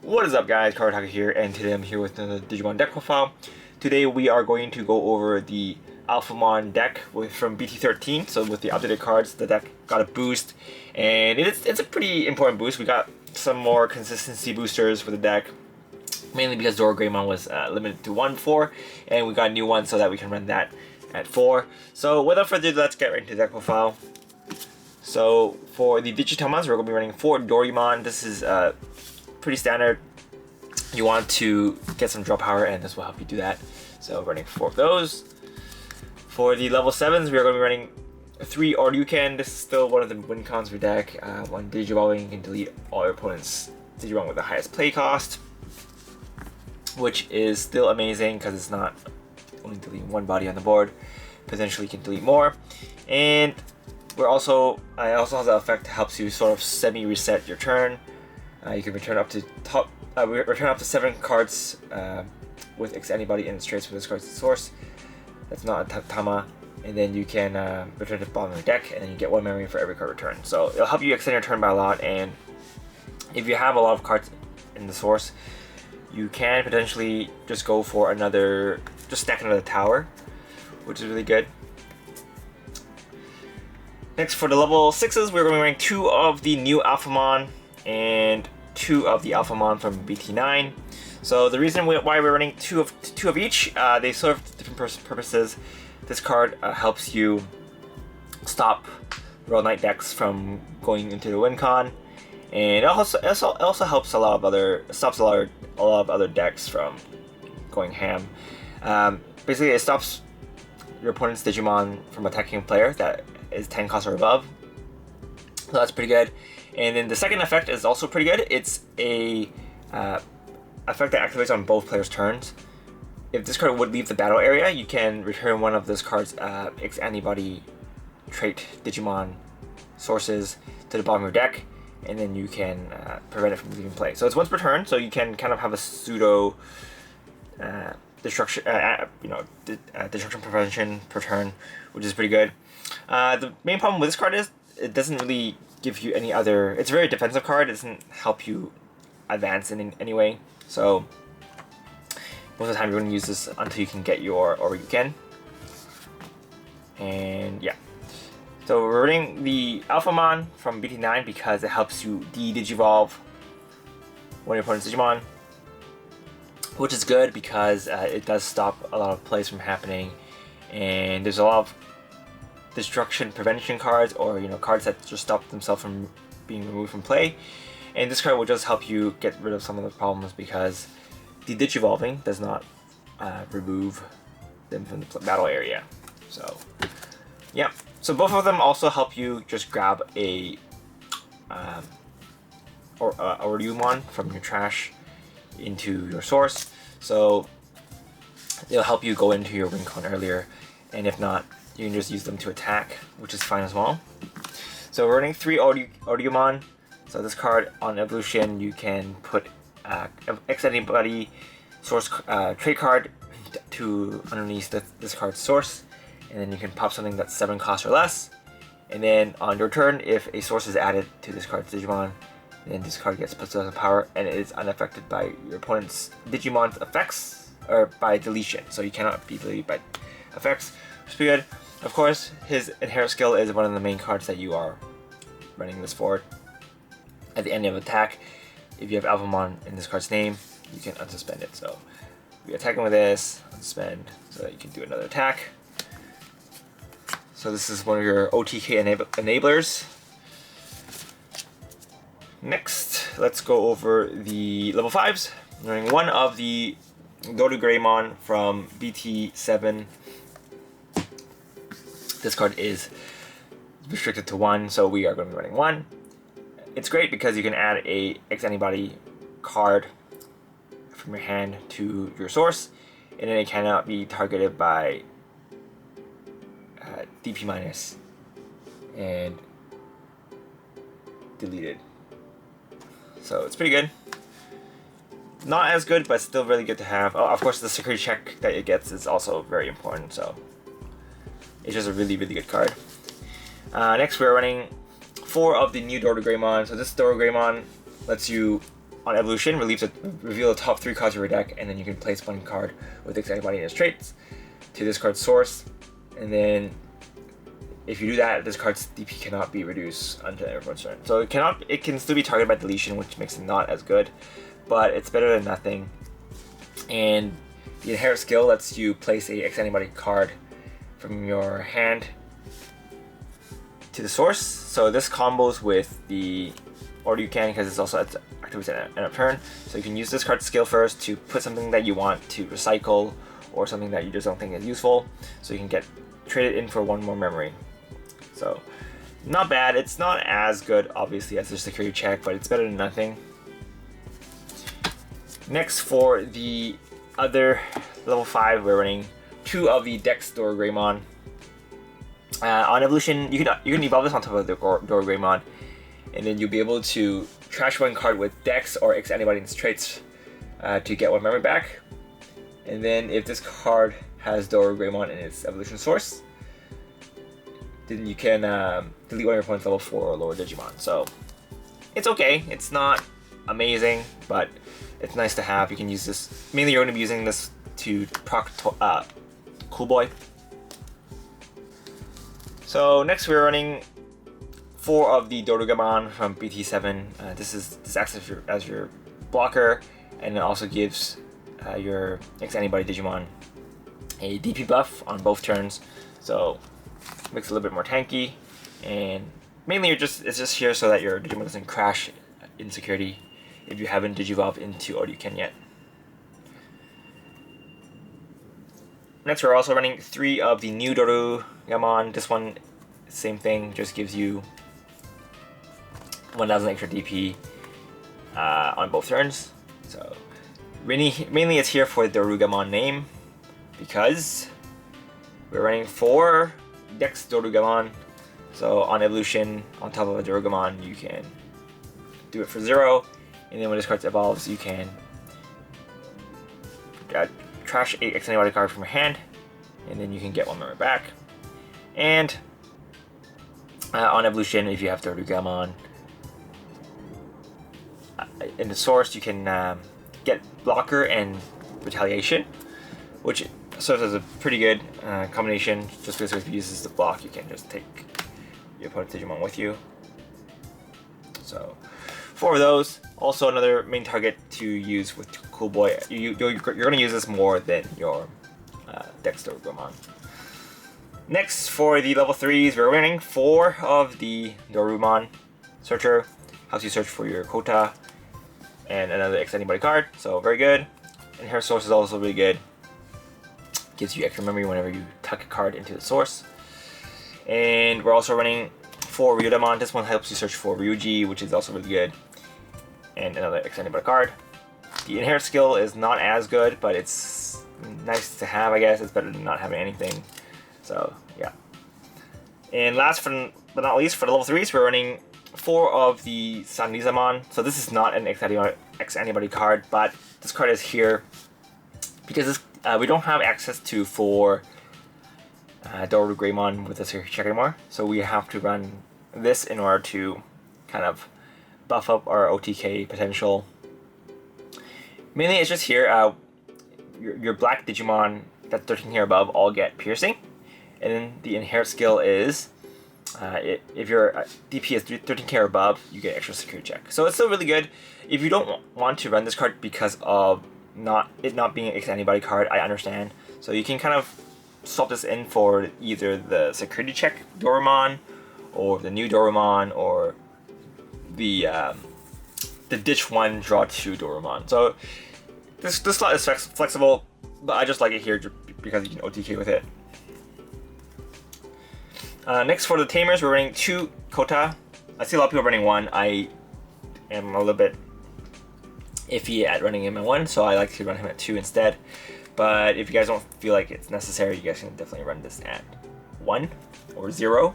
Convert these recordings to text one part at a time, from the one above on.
What is up, guys? Karataka here, and today I'm here with another Digimon deck profile. Today we are going to go over the Alphamon deck from BT-13. So with the updated cards, the deck got a boost, and it's a pretty important boost. We got some more consistency boosters for the deck, mainly because Zoro Greymon was limited to 1 before, and we got a new one so that we can run that at 4. So without further ado, let's get right into the deck profile. So for the Digitomons, we're going to be running 4 Doraemon. This is pretty standard. You want to get some draw power, and this will help you do that. So running 4 of those. For the level 7s, we are going to be running 3 Oryuken. This is still one of the win cons for deck. When Digivolving, you can delete all your opponent's Digimon with the highest play cost, which is still amazing because it's not only deleting one body on the board. Potentially you can delete more. And it also has the effect that helps you sort of semi-reset your turn. You can return up to 7 cards with x-antibody and traits with this card's source. That's not a Tama. And then you can return to the bottom of the deck, and then you get 1 memory for every card return. So it'll help you extend your turn by a lot. And if you have a lot of cards in the source, you can potentially just go for just stack another tower, which is really good. Next, for the level 6s, we're going to be running 2 of the new Alphamon and 2 of the Alphamon from BT9. So the reason why we're running two of each, they serve different purposes. This card helps you stop Royal Knight decks from going into the win con, and it also helps stops a lot of other decks from going ham. Basically, it stops your opponent's Digimon from attacking a player that is 10 cost or above. So that's pretty good. And then the second effect is also pretty good. It's a effect that activates on both players' turns. If this card would leave the battle area, you can return one of this card's x-antibody trait Digimon sources to the bottom of your deck, and then you can prevent it from leaving play. So it's once per turn, so you can kind of have a pseudo destruction, destruction prevention per turn, which is pretty good. The main problem with this card is it doesn't really give you any other. It's a very defensive card. It doesn't help you advance in any way. So most of the time you're going to use this until you can get your Oryuken. And yeah. So we're running the Alphamon from BT9 because it helps you de-digivolve one of your opponent's Digimon, which is good because it does stop a lot of plays from happening, and there's a lot of destruction prevention cards, or cards that just stop themselves from being removed from play. And this card will just help you get rid of some of the problems because the Digivolving does not remove them from the battle area. So yeah, so both of them also help you just grab a Oryumon from your trash into your source. So it'll help you go into your win con earlier, and if not, you can just use them to attack, which is fine as well. So we're running 3 Oryumon. So this card on evolution, you can put x-antibody source trade card to underneath this card's source, and then you can pop something that's 7 cost or less. And then on your turn, if a source is added to this card's Digimon, then this card gets +1 power, and it is unaffected by your opponent's Digimon's effects or by deletion. So you cannot be deleted by effects, which is pretty good. Of course, his inherent skill is one of the main cards that you are running this for. At the end of attack, if you have Alphamon in this card's name, you can unsuspend it. So we attack him with this, unsuspend, so that you can do another attack. So this is one of your OTK enablers. Next, let's go over the level 5s. I'm running 1 of the Doru Greymon from BT7. This card is restricted to 1, so we are going to be running 1. It's great because you can add a x-antibody card from your hand to your source, and then it cannot be targeted by DP minus and deleted. So it's pretty good. Not as good, but still really good to have. Oh, of course, the security check that it gets is also very important. So it's just a really, really good card. Next, we're running 4 of the new Doru Greymon. So this Doru Greymon lets you on evolution, reveal the top 3 cards of your deck, and then you can place 1 card with x-antibody and its traits to this card's source. And then if you do that, this card's DP cannot be reduced until everyone's turn. So it can still be targeted by deletion, which makes it not as good, but it's better than nothing. And the inherit skill lets you place a x-antibody card from your hand to the source. So this combos with the, or you can, because it's also activates at end of turn. So you can use this card skill first to put something that you want to recycle or something that you just don't think is useful. So you can get traded in for 1 more memory. So not bad. It's not as good, obviously, as the security check, but it's better than nothing. Next, for the other level 5, we're running 2 of the Dex Dorogreymon. On evolution, you can evolve this on top of the Dorogreymon, and then you'll be able to trash 1 card with Dex or x-antibody and its traits to get 1 memory back. And then if this card has Dorogreymon in its evolution source, then you can delete 1 of your opponent's level 4 or lower Digimon. So it's okay. It's not amazing, but it's nice to have. You can use this. Mainly, you're going to be using this to proc Cool Boy. So next, we're running 4 of the Dorogreymon from BT-7. This acts as your blocker, and it also gives your x-antibody Digimon a DP buff on both turns. So makes it a little bit more tanky, and mainly it's just here so that your Digimon doesn't crash in security if you haven't digivolved into Oryuken yet. Next, we're also running 3 of the new Dorogreymon. This one, same thing, just gives you 1,000 extra DP on both turns. So mainly it's here for the Dorogreymon name, because we're running 4 Dex Dorogreymon. So on evolution, on top of a Dorogreymon, you can do it for 0, and then when this card evolves, you can trash a x-antibody card from your hand, and then you can get 1 memory back. And on evolution, if you have Dorogreymon in the source, you can get blocker and retaliation, which serves as a pretty good combination. Just because if you use this to block, you can just take your opponent's Digimon with you. So 4 of those. Also another main target to use with Cool Boy. You're going to use this more than your Dex Dorogreymon. Next, for the level 3s, we're running 4 of the Dorumon. Searcher helps you search for your quota and another x-antibody card, so very good. And her source is also really good. Gives you extra memory whenever you tuck a card into the source. And we're also running 4 Ryudamon. This one helps you search for Ryuji, which is also really good. And another x-antibody card. The inherit skill is not as good, but it's nice to have, I guess. It's better than not having anything. So, yeah. And last but not least, for the level 3s, we're running 4 of the Sanizamon. So this is not an x-antibody card, but this card is here because we don't have access to 4 Dorogreymon with the security check anymore. So we have to run this in order to kind of buff up our OTK potential. Mainly it's just here, your black Digimon that's 13 here above all get piercing. And then the inherit skill is, if your DP is 13k or above, you get extra security check. So it's still really good. If you don't want to run this card because of it not being an x-antibody card, I understand. So you can kind of swap this in for either the security check Dorumon, or the new Dorumon, or the ditch 1 draw 2 Dorumon. So this slot is flexible, but I just like it here because you can OTK with it. Next, for the Tamers, we're running 2 Kota. I see a lot of people running 1. I am a little bit iffy at running him at 1, so I like to run him at 2 instead. But if you guys don't feel like it's necessary, you guys can definitely run this at 1 or 0.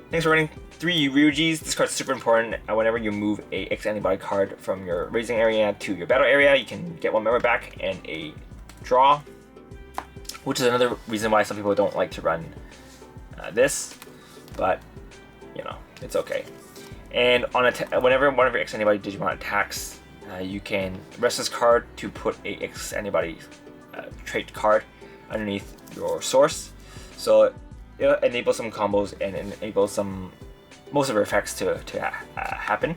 Next, we're running 3 Ryujis. This card's super important. Whenever you move a x-antibody card from your raising area to your battle area, you can get 1 memory back and a draw, which is another reason why some people don't like to run this, but you know, it's okay. And on whenever one of your x-antibody Digimon attacks, you can rest this card to put a x-antibody trait card underneath your source. So it'll enable some combos and enable most of your effects to happen.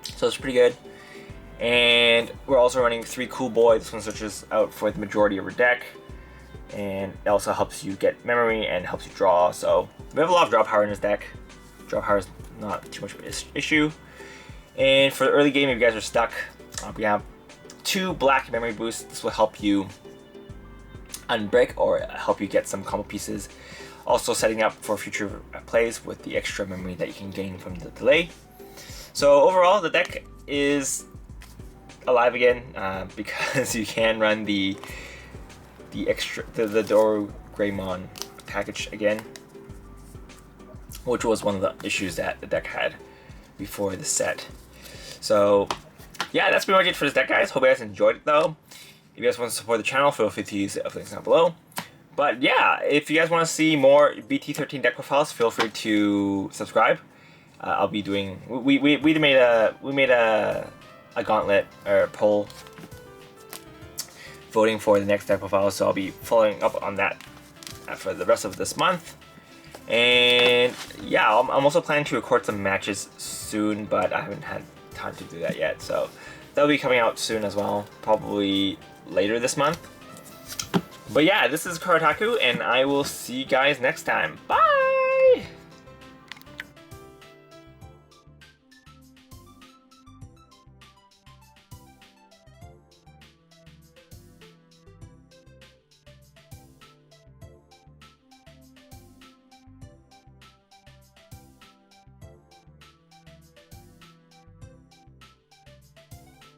So it's pretty good. And we're also running 3 Cool Boy. This one switches out for the majority of your deck. And it also helps you get memory and helps you draw. So we have a lot of draw power in this deck. Draw power is not too much of an issue. And for the early game, if you guys are stuck, we have 2 black memory boosts. This will help you unbreak or help you get some combo pieces. Also setting up for future plays with the extra memory that you can gain from the delay. So overall, the deck is alive again because you can run the Doru Greymon package again, which was one of the issues that the deck had before the set. So yeah, that's pretty much it for this deck, guys. Hope you guys enjoyed it though. If you guys want to support the channel, feel free to use the links down below. But yeah, if you guys want to see more BT-13 deck profiles, feel free to subscribe. I'll be doing. We made a gauntlet or poll voting for the next deck profile, so I'll be following up on that for the rest of this month. And yeah, I'm also planning to record some matches soon, but I haven't had time to do that yet. So that'll be coming out soon as well, probably later this month. But yeah, this is Karataku, and I will see you guys next time. Bye!